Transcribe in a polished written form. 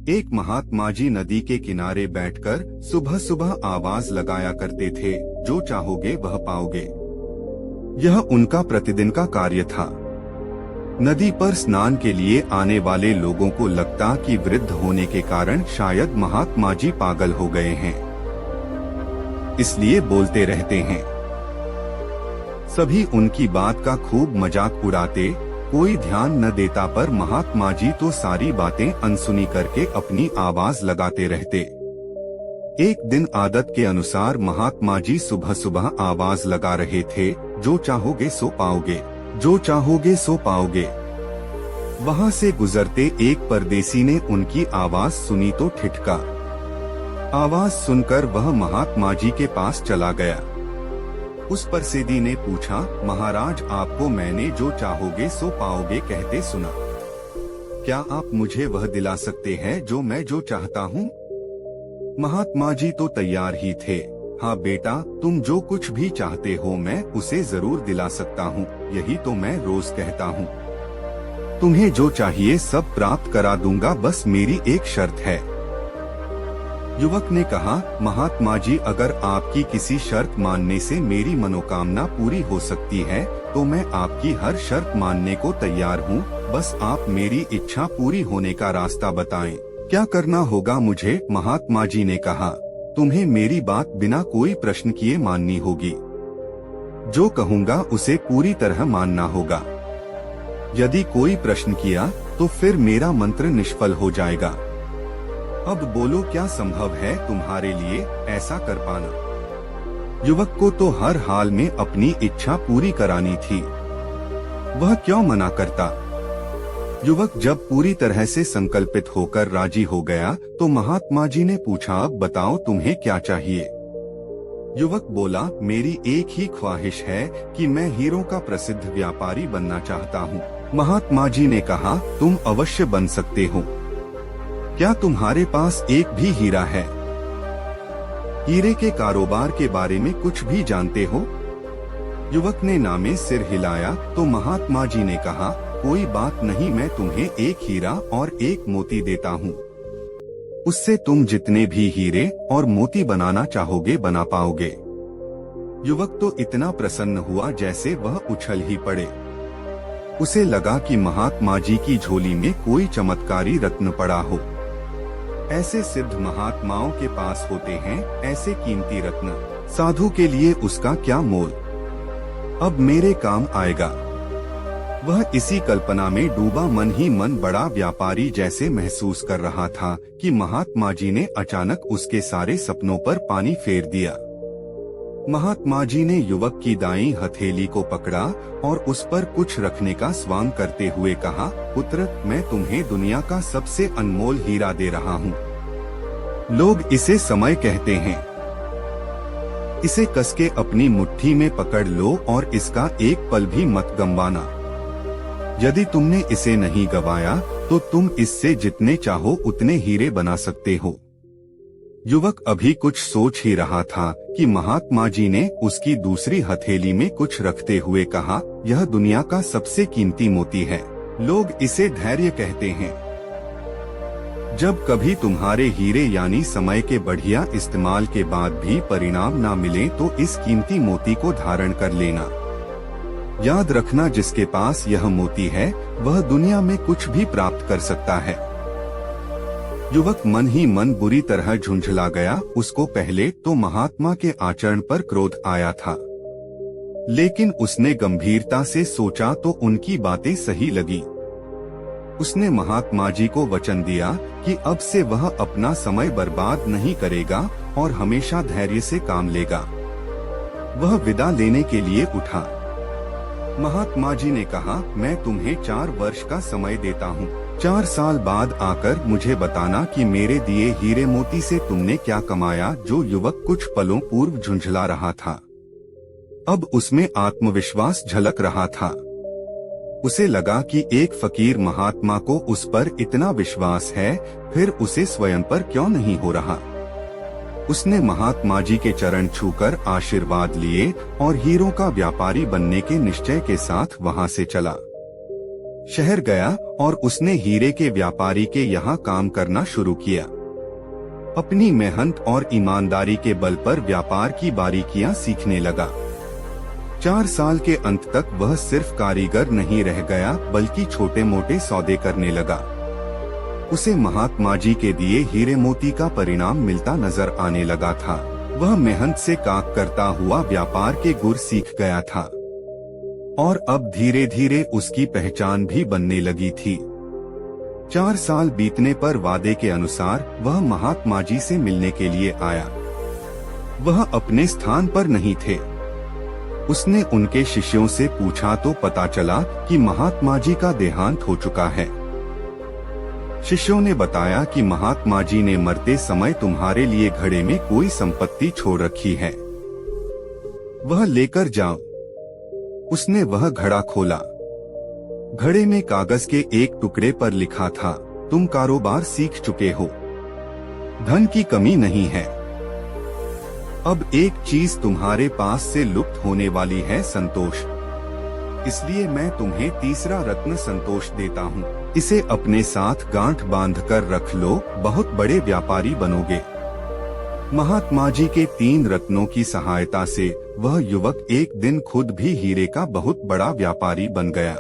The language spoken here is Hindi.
एक महात्मा जी नदी के किनारे बैठकर सुबह सुबह आवाज लगाया करते थे, जो चाहोगे वह पाओगे। यह उनका प्रतिदिन का कार्य था। नदी पर स्नान के लिए आने वाले लोगों को लगता कि वृद्ध होने के कारण शायद महात्मा जी पागल हो गए हैं, इसलिए बोलते रहते हैं। सभी उनकी बात का खूब मजाक उड़ाते, कोई ध्यान न देता, पर महात्मा जी तो सारी बातें अनसुनी करके अपनी आवाज लगाते रहते। एक दिन आदत के अनुसार महात्मा जी सुबह सुबह आवाज लगा रहे थे, जो चाहोगे सो पाओगे, जो चाहोगे सो पाओगे। वहाँ से गुजरते एक परदेसी ने उनकी आवाज सुनी तो ठिठका। आवाज सुनकर वह महात्मा जी के पास चला गया। उस परसेदी ने पूछा, महाराज, आपको मैंने जो चाहोगे सो पाओगे कहते सुना। क्या आप मुझे वह दिला सकते हैं जो चाहता हूँ? महात्मा जी तो तैयार ही थे। हाँ बेटा, तुम जो कुछ भी चाहते हो मैं उसे जरूर दिला सकता हूँ, यही तो मैं रोज कहता हूँ। तुम्हें जो चाहिए सब प्राप्त करा दूंगा, बस मेरी एक शर्त है। युवक ने कहा, महात्मा जी, अगर आपकी किसी शर्त मानने से मेरी मनोकामना पूरी हो सकती है तो मैं आपकी हर शर्त मानने को तैयार हूँ, बस आप मेरी इच्छा पूरी होने का रास्ता बताएं। क्या करना होगा मुझे? महात्मा जी ने कहा, तुम्हें मेरी बात बिना कोई प्रश्न किए माननी होगी। जो कहूँगा उसे पूरी तरह मानना होगा। यदि कोई प्रश्न किया तो फिर मेरा मंत्र निष्फल हो जाएगा। अब बोलो, क्या संभव है तुम्हारे लिए ऐसा कर पाना? युवक को तो हर हाल में अपनी इच्छा पूरी करानी थी, वह क्यों मना करता? युवक जब पूरी तरह से संकल्पित होकर राजी हो गया तो महात्मा जी ने पूछा, अब बताओ तुम्हें क्या चाहिए? युवक बोला, मेरी एक ही ख्वाहिश है कि मैं हीरों का प्रसिद्ध व्यापारी बनना चाहता हूँ। महात्मा जी ने कहा, तुम अवश्य बन सकते हो। क्या तुम्हारे पास एक भी हीरा है? हीरे के कारोबार के बारे में कुछ भी जानते हो? युवक ने नामे सिर हिलाया तो महात्मा जी ने कहा, कोई बात नहीं, मैं तुम्हें एक हीरा और एक मोती देता हूँ। उससे तुम जितने भी हीरे और मोती बनाना चाहोगे बना पाओगे। युवक तो इतना प्रसन्न हुआ जैसे वह उछल ही पड़े। उसे लगा कि महात्मा जी की झोली में कोई चमत्कारी रत्न पड़ा हो। ऐसे सिद्ध महात्माओं के पास होते हैं ऐसे कीमती रत्न, साधु के लिए उसका क्या मोल? अब मेरे काम आएगा। वह इसी कल्पना में डूबा मन ही मन बड़ा व्यापारी जैसे महसूस कर रहा था कि महात्मा जी ने अचानक उसके सारे सपनों पर पानी फेर दिया। महात्मा जी ने युवक की दाईं हथेली को पकड़ा और उस पर कुछ रखने का स्वांग करते हुए कहा, पुत्र, मैं तुम्हें दुनिया का सबसे अनमोल हीरा दे रहा हूँ। लोग इसे समय कहते हैं। इसे कसके अपनी मुट्ठी में पकड़ लो और इसका एक पल भी मत गंवाना। यदि तुमने इसे नहीं गंवाया तो तुम इससे जितने चाहो उतने हीरे बना सकते हो। युवक अभी कुछ सोच ही रहा था कि महात्मा जी ने उसकी दूसरी हथेली में कुछ रखते हुए कहा, यह दुनिया का सबसे कीमती मोती है। लोग इसे धैर्य कहते हैं। जब कभी तुम्हारे हीरे यानी समय के बढ़िया इस्तेमाल के बाद भी परिणाम ना मिले तो इस कीमती मोती को धारण कर लेना। याद रखना, जिसके पास यह मोती है वह दुनिया में कुछ भी प्राप्त कर सकता है। युवक मन ही मन बुरी तरह झुंझला गया। उसको पहले तो महात्मा के आचरण पर क्रोध आया था, लेकिन उसने गंभीरता से सोचा तो उनकी बातें सही लगी। उसने महात्मा जी को वचन दिया कि अब से वह अपना समय बर्बाद नहीं करेगा और हमेशा धैर्य से काम लेगा। वह विदा लेने के लिए उठा। महात्मा जी ने कहा, मैं तुम्हें 4 वर्ष का समय देता हूँ। 4 साल बाद आकर मुझे बताना कि मेरे दिए हीरे मोती से तुमने क्या कमाया। जो युवक कुछ पलों पूर्व झुंझला रहा था, अब उसमें आत्मविश्वास झलक रहा था। उसे लगा कि एक फकीर महात्मा को उस पर इतना विश्वास है, फिर उसे स्वयं पर क्यों नहीं हो रहा। उसने महात्मा जी के चरण छूकर आशीर्वाद लिए और हीरों का व्यापारी बनने के निश्चय के साथ वहां से चला। शहर गया और उसने हीरे के व्यापारी के यहाँ काम करना शुरू किया। अपनी मेहनत और ईमानदारी के बल पर व्यापार की बारीकियां सीखने लगा। 4 साल के अंत तक वह सिर्फ कारीगर नहीं रह गया बल्कि छोटे मोटे सौदे करने लगा। उसे महात्मा जी के दिए हीरे मोती का परिणाम मिलता नजर आने लगा था। वह मेहनत से काम करता हुआ व्यापार के गुर सीख गया था और अब धीरे धीरे उसकी पहचान भी बनने लगी थी। 4 साल बीतने पर वादे के अनुसार वह महात्मा जी से मिलने के लिए आया। वह अपने स्थान पर नहीं थे। उसने उनके शिष्यों से पूछा तो पता चला कि महात्मा जी का देहांत हो चुका है। शिष्यों ने बताया कि महात्मा जी ने मरते समय तुम्हारे लिए घड़े में कोई संपत्ति छोड़ रखी है, वह लेकर जाओ। उसने वह घड़ा खोला। घड़े में कागज के एक टुकड़े पर लिखा था, तुम कारोबार सीख चुके हो, धन की कमी नहीं है। अब एक चीज तुम्हारे पास से लुप्त होने वाली है, संतोष। इसलिए मैं तुम्हें तीसरा रत्न संतोष देता हूँ। इसे अपने साथ गांठ बांधकर रख लो, बहुत बड़े व्यापारी बनोगे। महात्मा जी के 3 रत्नों की सहायता से वह युवक एक दिन खुद भी हीरे का बहुत बड़ा व्यापारी बन गया।